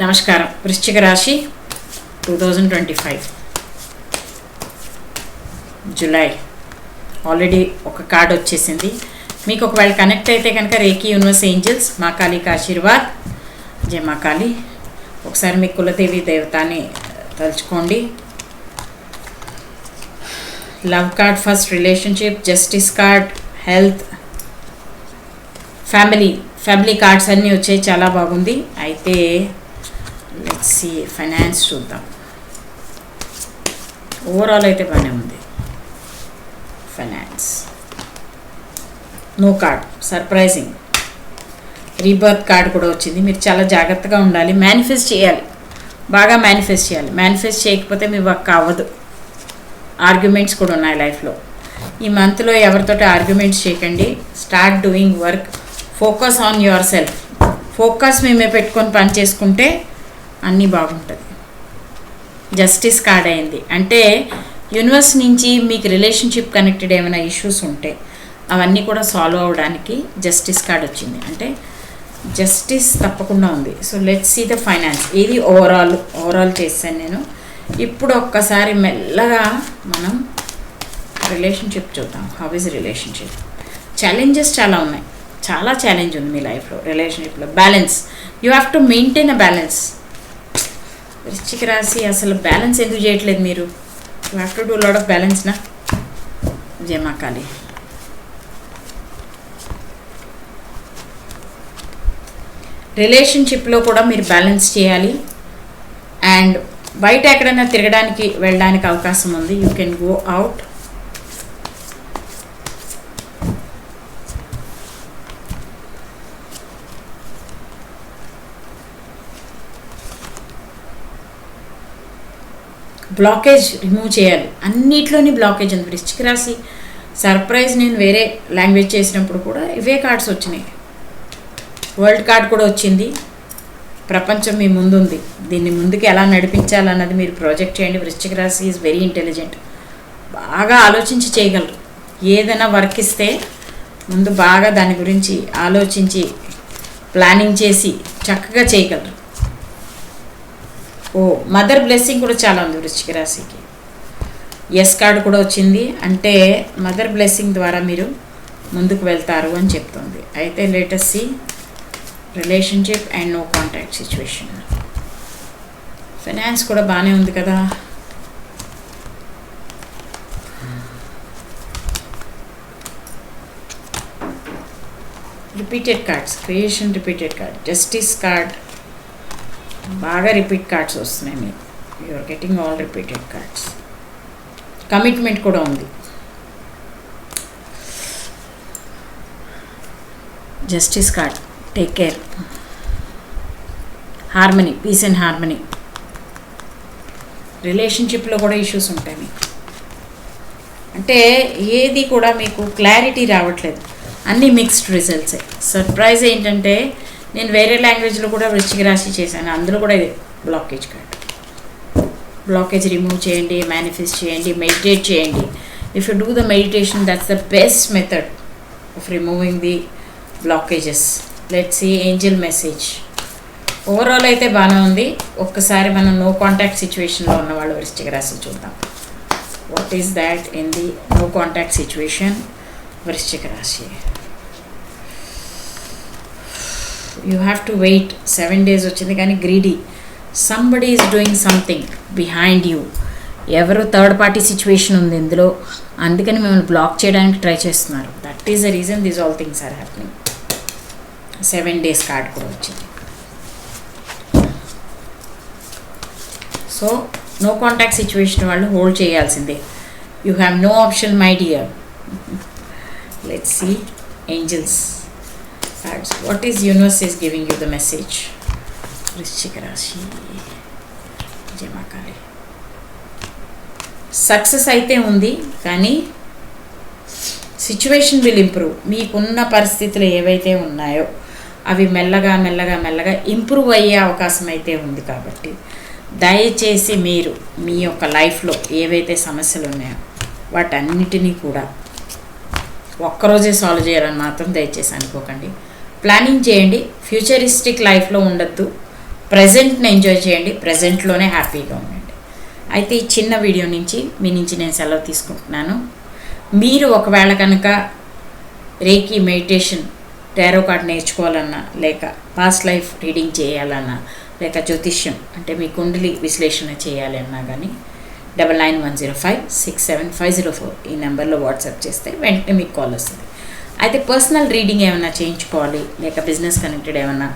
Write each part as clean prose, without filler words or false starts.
నమస్కారం. వృశ్చిక రాశి 2025 జూలై ఆల్రెడీ ఒక కార్డ్ వచ్చేసింది. మీకు ఒకవేళ కనెక్ట్ అయితే కనుక రేకి యూనివర్స్ ఏంజల్స్ మా కాళీకి ఆశీర్వాద్, జయ మా కాళీ. ఒకసారి మీ కులదేవి దేవతాని తలుచుకోండి. Love card first, relationship, justice card, health, family cards అన్నీ వచ్చాయి. చాలా బాగుంది. అయితే లెట్స్ సీ ఫైనాన్స్ చూద్దాం. ఓవరాల్ అయితే బాగానే ఉంది. Finance no card, surprising. Rebirth card కూడా వచ్చింది. మీరు చాలా జాగ్రత్తగా ఉండాలి. మేనిఫెస్ట్ చేయాలి, బాగా మేనిఫెస్ట్ చేయాలి. మేనిఫెస్ట్ చేయకపోతే మీ వర్క్ అవ్వదు. ఆర్గ్యుమెంట్స్ కూడా ఉన్నాయి లైఫ్లో. ఈ మంత్లో ఎవరితోటి ఆర్గ్యుమెంట్స్ చేయకండి. Start doing work. Focus on your self. Focus మేమే పెట్టుకొని పని చేసుకుంటే అన్నీ బాగుంటుంది. జస్టిస్ కార్డ్ అయింది అంటే యూనివర్స్ నుంచి మీకు రిలేషన్షిప్ కనెక్టెడ్ ఏమైనా ఇష్యూస్ ఉంటే అవన్నీ కూడా సాల్వ్ అవ్వడానికి జస్టిస్ కార్డ్ వచ్చింది. అంటే జస్టిస్ తప్పకుండా ఉంది. So let's see the finance. ఇది ఓవరాల్ చేశాను నేను. ఇప్పుడు ఒక్కసారి మెల్లగా మనం రిలేషన్షిప్ చూద్దాం. How is relationship? ఛాలెంజెస్ చాలా ఉన్నాయి. చాలా ఛాలెంజ్ ఉంది మీ లైఫ్లో. రిలేషన్షిప్లో balance. You have to maintain a balance. వృశ్చిక రాశి అసలు బ్యాలెన్స్ ఎందుకు చేయట్లేదు మీరు? You have to do lot of balance నా. జయ మా కాళీ. రిలేషన్షిప్లో కూడా మీరు బ్యాలెన్స్ చేయాలి. అండ్ బయట ఎక్కడైనా తిరగడానికి వెళ్ళడానికి అవకాశం ఉంది. You can go out. Blockage remove చేయాలి. అన్నిట్లోని బ్లాకేజ్ ఉంది. వృశ్చిక రాశి సర్ప్రైజ్. నేను వేరే లాంగ్వేజ్ చేసినప్పుడు కూడా ఇవే కార్డ్స్ వచ్చినాయి. వరల్డ్ కార్డ్ కూడా వచ్చింది. ప్రపంచం మీ ముందుంది. దీన్ని ముందుకు ఎలా నడిపించాలన్నది మీరు ప్రాజెక్ట్ చేయండి. వృశ్చిక రాశి ఈజ్ వెరీ ఇంటెలిజెంట్. బాగా ఆలోచించి చేయగలరు. ఏదైనా వర్క్ ఇస్తే ముందు బాగా దాని గురించి ఆలోచించి ప్లానింగ్ చేసి చక్కగా చేయగలరు. మదర్ బ్లెస్సింగ్ కూడా చాలా ఉంది వృశ్చిక రాశికి. ఎస్ కార్డ్ కూడా వచ్చింది. అంటే మదర్ బ్లెస్సింగ్ ద్వారా మీరు ముందుకు వెళ్తారు అని చెప్తుంది. అయితే let us see relationship and no contact situation. Finance కూడా బాగానే ఉంది కదా. Repeated cards, creation repeated card, justice card. బాగా రిపీట్ కార్డ్స్ వస్తున్నాయి మీకు. You are getting all repeated cards. Commitment కూడా ఉంది. Justice card, take care. Harmony, peace and harmony. రిలేషన్షిప్లో కూడా ఇష్యూస్ ఉంటాయి మీకు. అంటే ఏది కూడా మీకు క్లారిటీ రావట్లేదు. అన్నీ మిక్స్డ్ రిజల్ట్సే. సర్ప్రైజ్ ఏంటంటే నేను వేరే లాంగ్వేజ్లో కూడా వృశ్చిక రాశి చేశాను. అందులో కూడా ఇది బ్లాకేజ్ కార్డ్. బ్లాకేజ్ రిమూవ్ చేయండి, మేనిఫెస్ట్ చేయండి, మెడిటేట్ చేయండి. If you do the meditation that's the best method of removing the blockages. Let's see angel message. Overall అయితే బాగానే ఉంది. ఒక్కసారి మనం నో కాంటాక్ట్ సిచ్యువేషన్లో ఉన్న వాళ్ళు వృశ్చిక రాశి చూద్దాం. What is that in the no contact situation వృశ్చిక రాశి? You have to wait. 7 days వచ్చింది కానీ greedy. Somebody is doing something behind you. ఎవరు థర్డ్ పార్టీ సిచ్యువేషన్ ఉంది ఇందులో. అందుకని మిమ్మల్ని బ్లాక్ చేయడానికి ట్రై చేస్తున్నారు. That is the reason these all things are happening. 7 days card కూడా వచ్చింది. సో నో కాంటాక్ట్ సిచ్యువేషన్ వాళ్ళు హోల్డ్ చేయాల్సిందే. You have no option my dear. Let's see angels cards. What is universe is giving you the message? వృశ్చిక రాశి, జయ మా కాళీ. Success అయితే ఉంది కానీ సిచ్యువేషన్ విల్ ఇంప్రూవ్. మీకున్న పరిస్థితులు ఏవైతే ఉన్నాయో అవి మెల్లగా ఇంప్రూవ్ అయ్యే అవకాశం అయితే ఉంది. కాబట్టి దయచేసి మీరు మీ యొక్క లైఫ్లో ఏవైతే సమస్యలు ఉన్నాయో వాటన్నిటినీ కూడా ఒక్కరోజే సాల్వ్ చేయాలని మాత్రం దయచేసి అనుకోకండి. ప్లానింగ్ చేయండి. ఫ్యూచరిస్టిక్ లైఫ్లో ఉండద్దు. ప్రజెంట్ని ఎంజాయ్ చేయండి, ప్రజెంట్లోనే హ్యాపీగా ఉండండి. అయితే ఈ చిన్న వీడియో నుంచి మీ నుంచి నేను సెలవు తీసుకుంటున్నాను. మీరు ఒకవేళ కనుక రేకి మెడిటేషన్, టారో కార్డ్ నేర్చుకోవాలన్నా, లేక పాస్ట్ లైఫ్ రీడింగ్ చేయాలన్నా, లేక జ్యోతిష్యం అంటే మీ కుండలి విశ్లేషణ చేయాలి అన్నా కానీ 9910567504 ఈ నెంబర్లో వాట్సాప్ చేస్తే వెంటనే మీకు కాల్ వస్తుంది. అయితే పర్సనల్ రీడింగ్ ఏమైనా చేయించుకోవాలి, లేక బిజినెస్ కనెక్టెడ్ ఏమైనా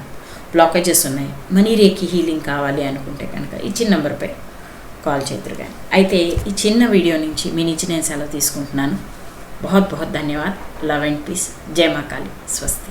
బ్లాకేజెస్ ఉన్నాయి, మనీ రేకి హీలింగ్ కావాలి అనుకుంటే కనుక ఈ చిన్న నెంబర్పై కాల్ చేద్దరు కానీ. అయితే ఈ చిన్న వీడియో నుంచి మీ నుంచి నేను సెలవు తీసుకుంటున్నాను. बहुत बहुत धन्यवाद. Love and peace. जय माँ काली. स्वस्ति.